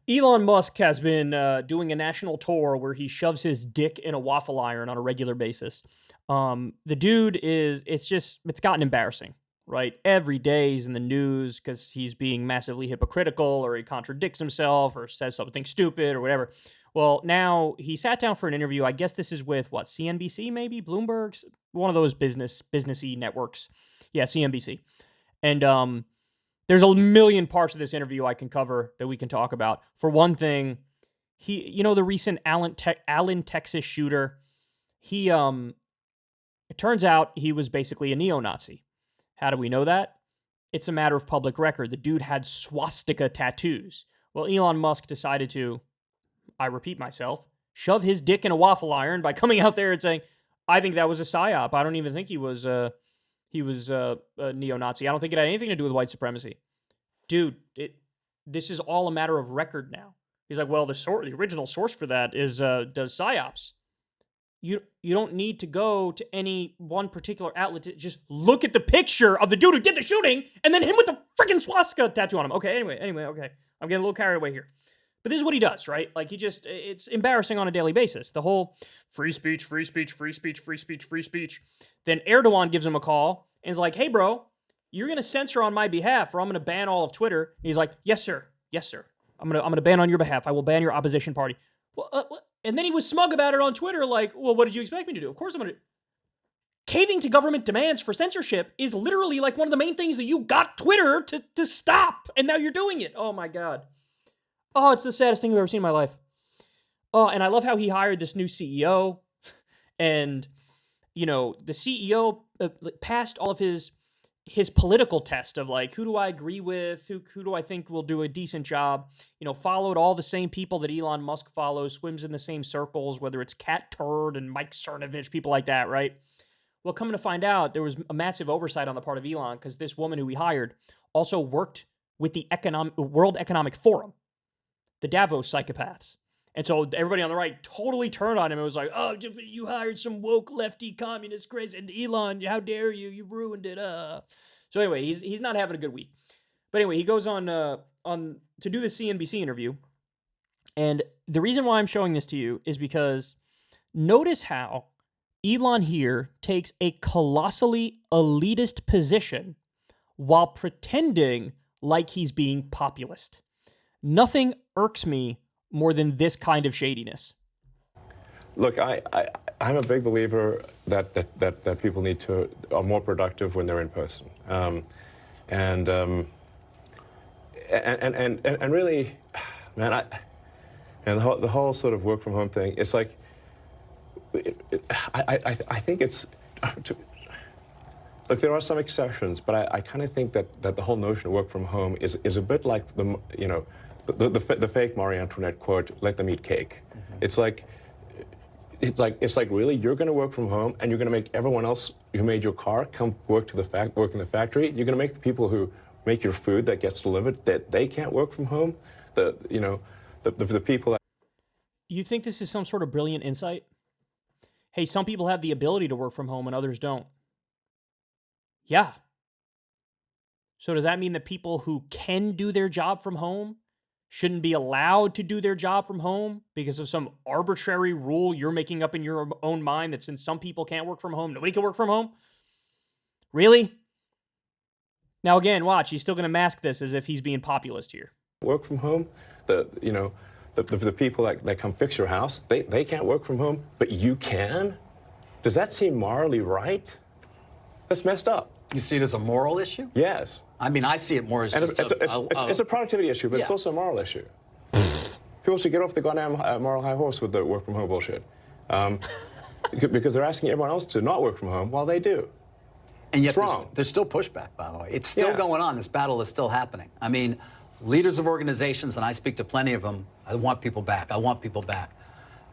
Elon Musk has been doing a national tour where he shoves his dick in a waffle iron on a regular basis. The dude it's gotten embarrassing, right? Every day he's in the news because he's being massively hypocritical or he contradicts himself or says something stupid or whatever. Well, now he sat down for an interview. I guess this is with what, CNBC maybe? Bloomberg's? One of those businessy networks. Yeah, CNBC. And there's a million parts of this interview I can cover that we can talk about. For one thing, the recent Allen, Texas shooter, it turns out he was basically a neo-Nazi. How do we know that? It's a matter of public record. The dude had swastika tattoos. Well, Elon Musk decided to, I repeat myself, shove his dick in a waffle iron by coming out there and saying, I think that was a psyop. I don't even think he was a neo-Nazi. I don't think it had anything to do with white supremacy. Dude, this is all a matter of record now. He's like, well, the original source for that is does psyops. You don't need to go to any one particular outlet to just look at the picture of the dude who did the shooting and then him with the freaking swastika tattoo on him. Okay, anyway, okay. I'm getting a little carried away here. But this is what he does, right? Like it's embarrassing on a daily basis. The whole free speech. Then Erdogan gives him a call and is like, hey, bro, you're going to censor on my behalf or I'm going to ban all of Twitter. And he's like, yes, sir. I'm going to ban on your behalf. I will ban your opposition party. Well, and then he was smug about it on Twitter, like, well, what did you expect me to do? Of course I'm going to. Caving to government demands for censorship is literally like one of the main things that you got Twitter to stop. And now you're doing it. Oh, my God. Oh, it's the saddest thing I've ever seen in my life. Oh, and I love how he hired this new CEO. And, the CEO passed all of his political test of like, who do I agree with? Who do I think will do a decent job? Followed all the same people that Elon Musk follows, swims in the same circles, whether it's Cat Turd and Mike Cernovich, people like that, right? Well, coming to find out, there was a massive oversight on the part of Elon because this woman who he hired also worked with the World Economic Forum, the Davos psychopaths. And so everybody on the right totally turned on him and was like, oh, you hired some woke lefty communist crazy. And Elon, how dare you? You ruined it. So anyway, he's not having a good week. But anyway, he goes on to do the CNBC interview. And the reason why I'm showing this to you is because notice how Elon here takes a colossally elitist position while pretending like he's being populist. Nothing irks me more than this kind of shadiness. Look, I'm a big believer that people are more productive when they're in person, and really, man, the whole sort of work from home thing. It's like, I think it's. Look, there are some exceptions, but I kind of think that the whole notion of work from home is a bit like the fake Marie Antoinette quote, "Let them eat cake." Mm-hmm. It's like really, you're going to work from home and you're going to make everyone else who made your car come work in the factory. You're going to make the people who make your food that gets delivered that they can't work from home. The people that. You think this is some sort of brilliant insight? Hey, some people have the ability to work from home and others don't. Yeah. So does that mean that people who can do their job from home shouldn't be allowed to do their job from home because of some arbitrary rule you're making up in your own mind that since some people can't work from home, nobody can work from home? Really? Now again, watch, he's still going to mask this as if he's being populist here. Work from home, the people that come fix your house, they can't work from home, but you can? Does that seem morally right? That's messed up. You see it as a moral issue? Yes. I mean, I see it more as just it's a productivity issue, but it's also a moral issue. People should get off the goddamn moral high horse with the work from home bullshit. Because they're asking everyone else to not work from home while they do. And yet there's still pushback, by the way. It's still going on. This battle is still happening. I mean, leaders of organizations, and I speak to plenty of them, I want people back.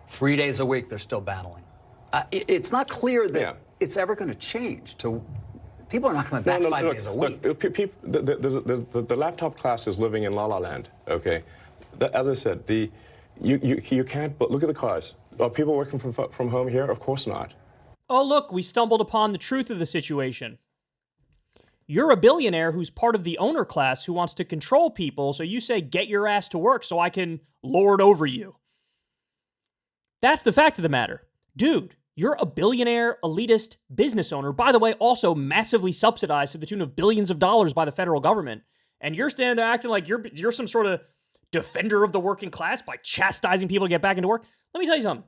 3 days a week, they're still battling. It's not clear that it's ever going to change to... People are not coming back 5 days a week. Look, the laptop class is living in La La Land, okay? As I said, you can't, but look at the cause. Are people working from home here? Of course not. Oh, look, we stumbled upon the truth of the situation. You're a billionaire who's part of the owner class who wants to control people, so you say, get your ass to work so I can lord over you. That's the fact of the matter. Dude, you're a billionaire, elitist business owner, by the way, also massively subsidized to the tune of billions of dollars by the federal government, and you're standing there acting like you're some sort of defender of the working class by chastising people to get back into work. Let me tell you something.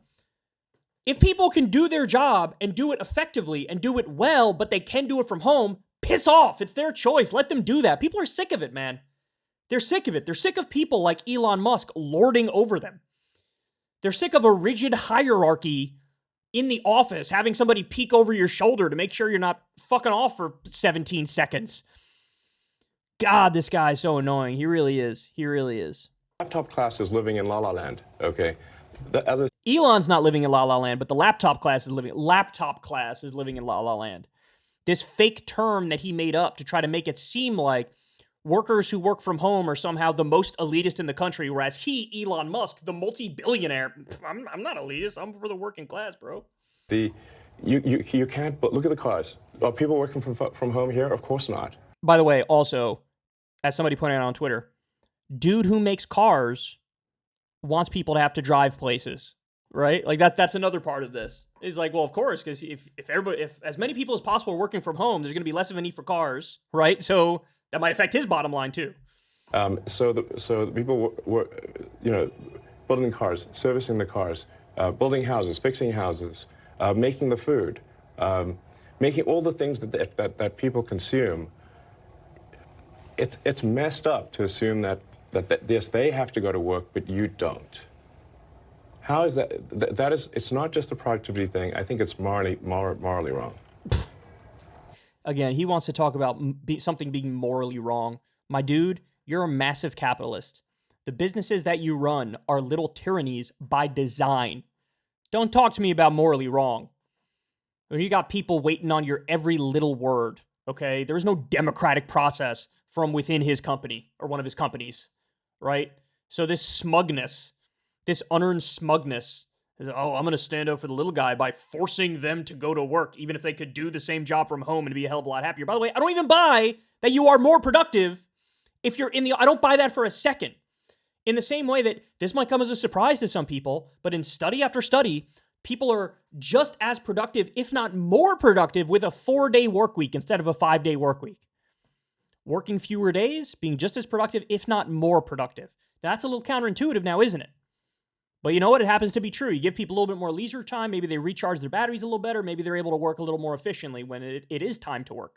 If people can do their job and do it effectively and do it well, but they can do it from home, piss off. It's their choice. Let them do that. People are sick of it, man. They're sick of it. They're sick of people like Elon Musk lording over them. They're sick of a rigid hierarchy in the office, having somebody peek over your shoulder to make sure you're not fucking off for 17 seconds. God, this guy is so annoying. He really is. He really is. Laptop class is living in La La Land, okay? Elon's not living in La La Land, but the laptop class is living in La La Land. This fake term that he made up to try to make it seem like workers who work from home are somehow the most elitist in the country, whereas he, Elon Musk, the multi-billionaire, I'm not elitist. I'm for the working class, bro. You can't, but look at the cars. Are people working from home here? Of course not. By the way, also, as somebody pointed out on Twitter, dude who makes cars wants people to have to drive places, right? Like that's another part of this. Is like, well, of course, because if as many people as possible are working from home, there's going to be less of a need for cars, right? So that might affect his bottom line too. So the people were building cars, servicing the cars, building houses, fixing houses, making the food, making all the things that people consume. It's messed up to assume that yes, they have to go to work, but you don't. How is that? That is, it's not just a productivity thing. I think it's morally wrong. Again, he wants to talk about something being morally wrong. My dude, you're a massive capitalist. The businesses that you run are little tyrannies by design. Don't talk to me about morally wrong. When you got people waiting on your every little word, okay? There is no democratic process from within his company or one of his companies, right? So this smugness, this unearned smugness, is, oh, I'm going to stand up for the little guy by forcing them to go to work, even if they could do the same job from home and be a hell of a lot happier. By the way, I don't even buy that you are more productive if you're in the... I don't buy that for a second. In the same way that this might come as a surprise to some people, but in study after study, people are just as productive, if not more productive, with a 4-day work week instead of a 5-day work week. Working fewer days, being just as productive, if not more productive. That's a little counterintuitive now, isn't it? But you know what? It happens to be true. You give people a little bit more leisure time. Maybe they recharge their batteries a little better. Maybe they're able to work a little more efficiently when it is time to work.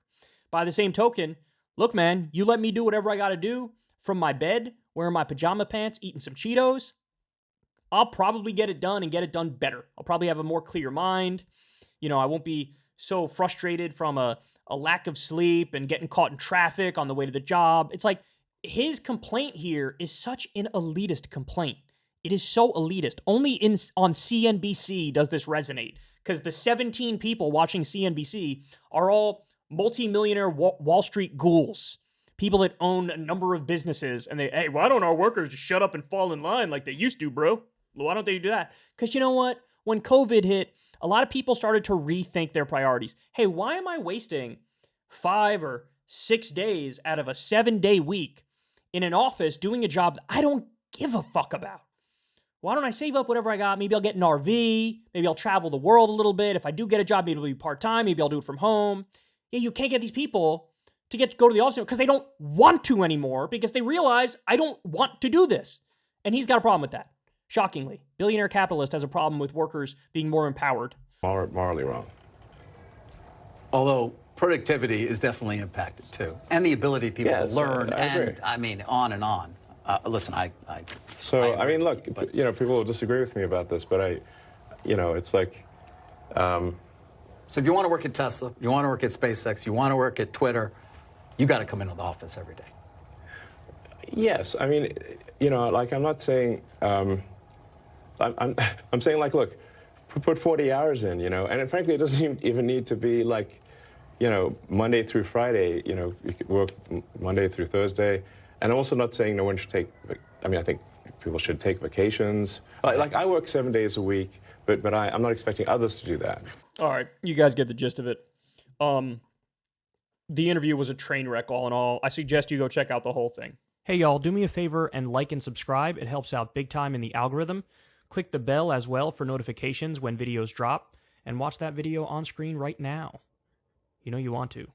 By the same token, look, man, you let me do whatever I got to do from my bed, wearing my pajama pants, eating some Cheetos. I'll probably get it done and get it done better. I'll probably have a more clear mind. You know, I won't be so frustrated from a lack of sleep and getting caught in traffic on the way to the job. It's like his complaint here is such an elitist complaint. It is so elitist. Only on CNBC does this resonate, because the 17 people watching CNBC are all multimillionaire Wall Street ghouls, people that own a number of businesses, and hey, why don't our workers just shut up and fall in line like they used to, bro? Why don't they do that? Because you know what? When COVID hit, a lot of people started to rethink their priorities. Hey, why am I wasting 5 or 6 days out of a 7-day week in an office doing a job that I don't give a fuck about? Why don't I save up whatever I got? Maybe I'll get an RV. Maybe I'll travel the world a little bit. If I do get a job, maybe it'll be part-time. Maybe I'll do it from home. Yeah, you can't get these people to go to the office because they don't want to anymore, because they realize I don't want to do this. And he's got a problem with that. Shockingly. Billionaire capitalist has a problem with workers being more empowered. Morally wrong. Although productivity is definitely impacted too. And the ability of people to learn. I mean, on and on. Listen, I mean, look, but, people will disagree with me about this, but it's like... So if you want to work at Tesla, you want to work at SpaceX, you want to work at Twitter, you got to come into the office every day. Yes, I mean, like, I'm not saying... I'm saying, like, look, put 40 hours in, and frankly, it doesn't even need to be like, Monday through Friday, you could work Monday through Thursday. And I'm also not saying no one should take, I think people should take vacations. Like, I work 7 days a week, but I'm not expecting others to do that. All right, you guys get the gist of it. the interview was a train wreck all in all. I suggest you go check out the whole thing. Hey y'all, do me a favor and like and subscribe. It helps out big time in the algorithm. Click the bell as well for notifications when videos drop, and watch that video on screen right now. You know you want to.